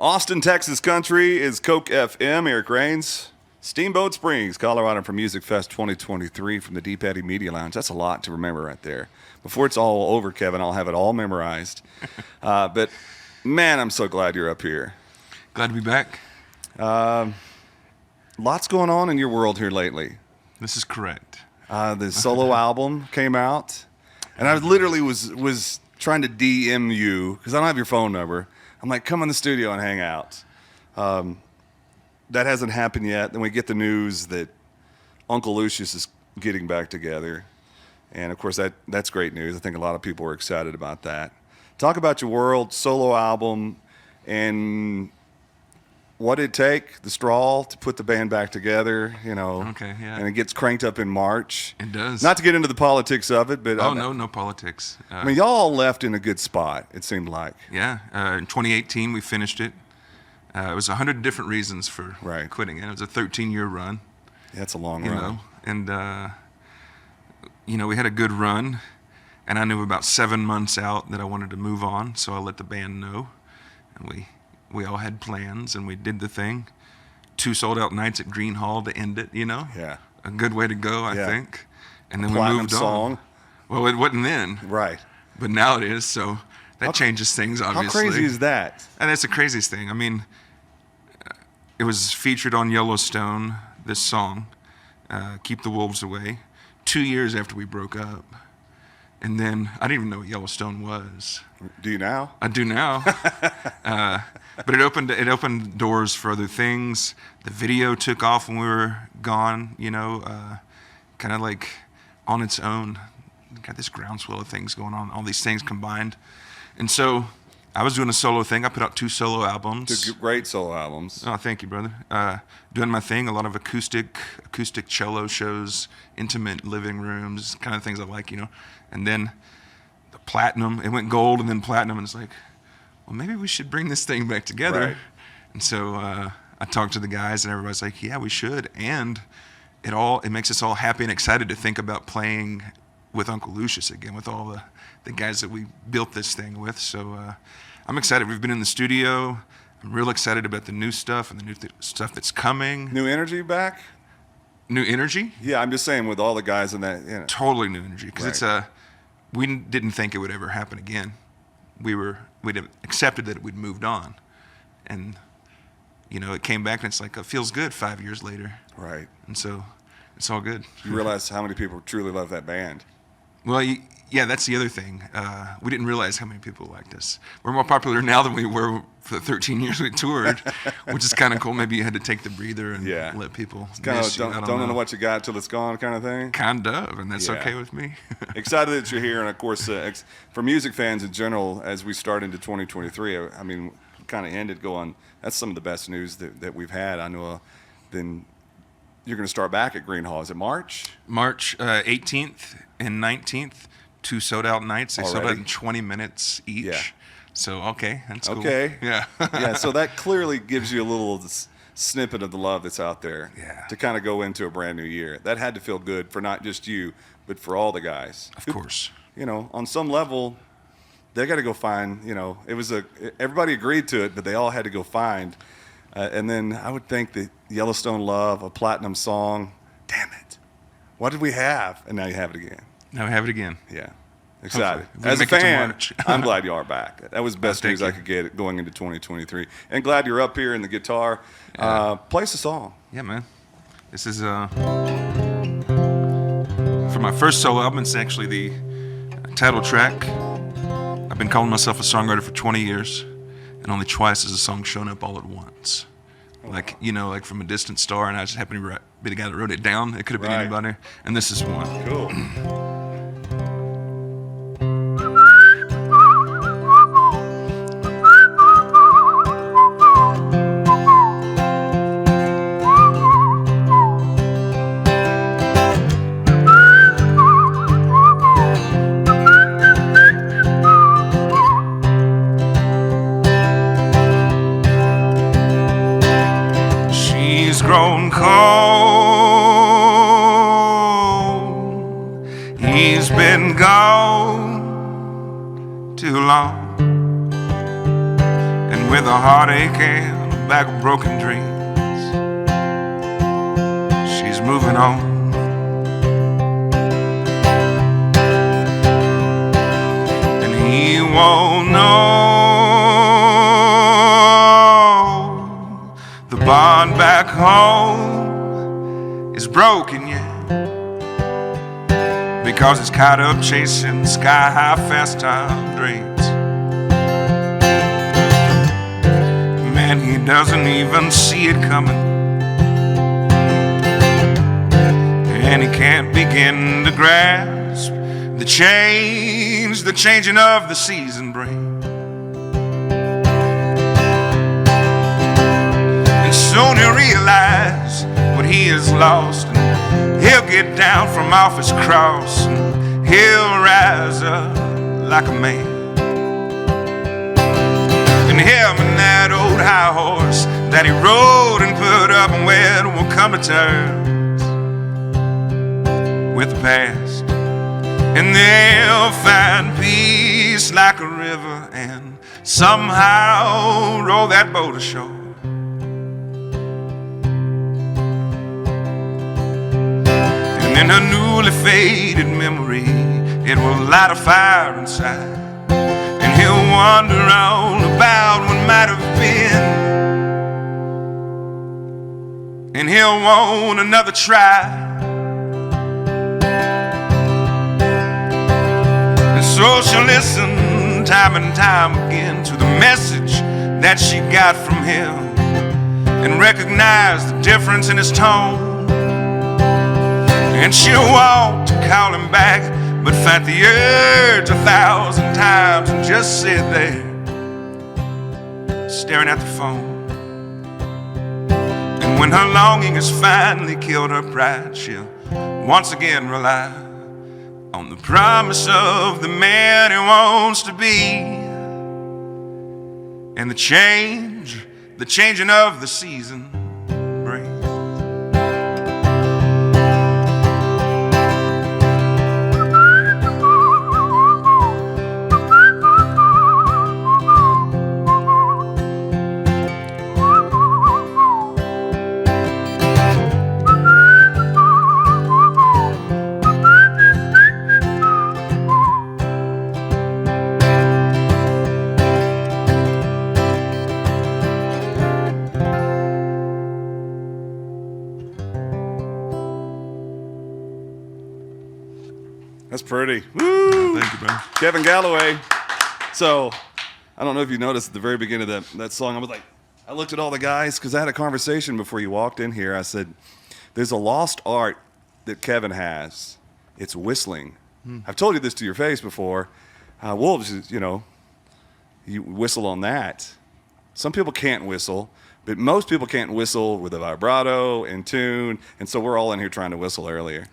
Austin, Texas country is Coke FM. Eric Rains. Steamboat Springs, Colorado for Music Fest 2023 from the Deep Eddy Media Lounge. That's a lot to remember right there. Before it's all over, Kevin, I'll have it all memorized. But, man, I'm so glad you're up here. Glad to be back. Lots going on in your world here lately. This is correct. The solo album came out, and I literally was trying to DM you because I don't have your phone number. I'm like, come in the studio and hang out. That hasn't happened yet. Then we get the news that Uncle Lucius is getting back together. And, of course, that's great news. I think a lot of people are excited about that. Talk about your world, solo album, and what did it take, the straw, to put the band back together, you know. Okay, yeah. And it gets cranked up in March. It does. Not to get into the politics of it, but... No politics. I mean, y'all left in a good spot, it seemed like. Yeah. In 2018, we finished it. It was 100 different reasons for quitting it. It was a 13-year run. Yeah, that's a long run. And, we had a good run, and I knew about 7 months out that I wanted to move on, so I let the band know. And we all had plans, and we did the thing. 2 sold-out nights at Green Hall to end it, Yeah. A good way to go, I think. And then Platinum we moved song. on. Well, it wasn't then. Right. But now it is, so that changes things, obviously. How crazy is that? And it's the craziest thing. I mean, it was featured on Yellowstone, this song, Keep the Wolves Away, 2 years after we broke up. And then I didn't even know what Yellowstone was. Do you now? I do now. But it opened doors for other things. The video took off when we were gone, kind of like on its own. Got this groundswell of things going on, all these things combined. And so I was doing a solo thing. I put out 2 solo albums. 2 great solo albums. Oh, thank you, brother. Doing my thing, a lot of acoustic cello shows, intimate living rooms, kind of things I like, And then the platinum, it went gold and then platinum, and it's like, well, maybe we should bring this thing back together. Right. And so I talked to the guys, and everybody's like, yeah, we should. And it makes us all happy and excited to think about playing with Uncle Lucius again, with all the guys that we built this thing with. So I'm excited. We've been in the studio. I'm real excited about the new stuff and the new stuff that's coming. New energy back? New energy? Yeah, I'm just saying with all the guys in that. Totally new energy, because we didn't think it would ever happen again. We'd accepted that we'd moved on, and it came back, and it's like it feels good 5 years later. Right. And so it's all good. You realize how many people truly love that band. Well, yeah, that's the other thing. We didn't realize how many people liked us. We're more popular now than we were for the 13 years we toured, which is kind of cool. Maybe you had to take the breather and let people miss you. Don't know what you got till it's gone kind of thing? Kind of, and that's okay with me. Excited that you're here, and of course, for music fans in general, as we start into 2023, I mean, kind of ended going, that's some of the best news that we've had. I know then you're going to start back at Green Hall. Is it March? March 18th and 19th, 2 sold-out nights. They sold out in 20 minutes each. Yeah. So, okay, that's cool. Okay. Yeah. Yeah, so that clearly gives you a little snippet of the love that's out there to kind of go into a brand new year. That had to feel good for not just you, but for all the guys. Of course. On some level, they got to go find, everybody agreed to it, but they all had to go find. And then I would think that Yellowstone Love, a platinum song, damn it. What did we have? And now you have it again. Now we have it again. Yeah. Excited. Hopefully. As a fan, I'm glad you are back. That was the best news I could get going into 2023. And glad you're up here in the guitar. Play us a song. Yeah, man. This is for my first solo album. It's actually the title track. I've been calling myself a songwriter for 20 years, and only twice has a song shown up all at once. Like From a Distant Star, and I just happened to be the guy that wrote it down. It could have been anybody, and this is one. Cool. Grown cold, he's been gone too long, and with a heartache and a bag of broken dreams. She's moving on. And he won't know the bond back home is broken yet, because it's caught up chasing sky-high fast time dreams. Man, he doesn't even see it coming, and he can't begin to grasp the change the changing of the season brings. And soon he'll realize what he has lost, and he'll get down from off his cross, and he'll rise up like a man. And him and that old high horse that he rode and put up and wed will come to terms with the past, and they'll find peace like a river and somehow row that boat ashore. And in a newly faded memory, it will light a fire inside, and he'll wonder all about what might have been, and he'll want another try. And so she'll listen time and time again to the message that she got from him, and recognize the difference in his tone. And she'll want to call him back, but fight the urge 1,000 times and just sit there staring at the phone. And when her longing has finally killed her pride, she'll once again rely on the promise of the man he wants to be, and the changing of the season brings. That's pretty. Woo! Thank you, bro. Kevin Galloway. So, I don't know if you noticed at the very beginning of that song, I looked at all the guys because I had a conversation before you walked in here. I said, there's a lost art that Kevin has. It's whistling. I've told you this to your face before. Wolves, you whistle on that. Some people can't whistle, but most people can't whistle with a vibrato in tune, and so we're all in here trying to whistle earlier.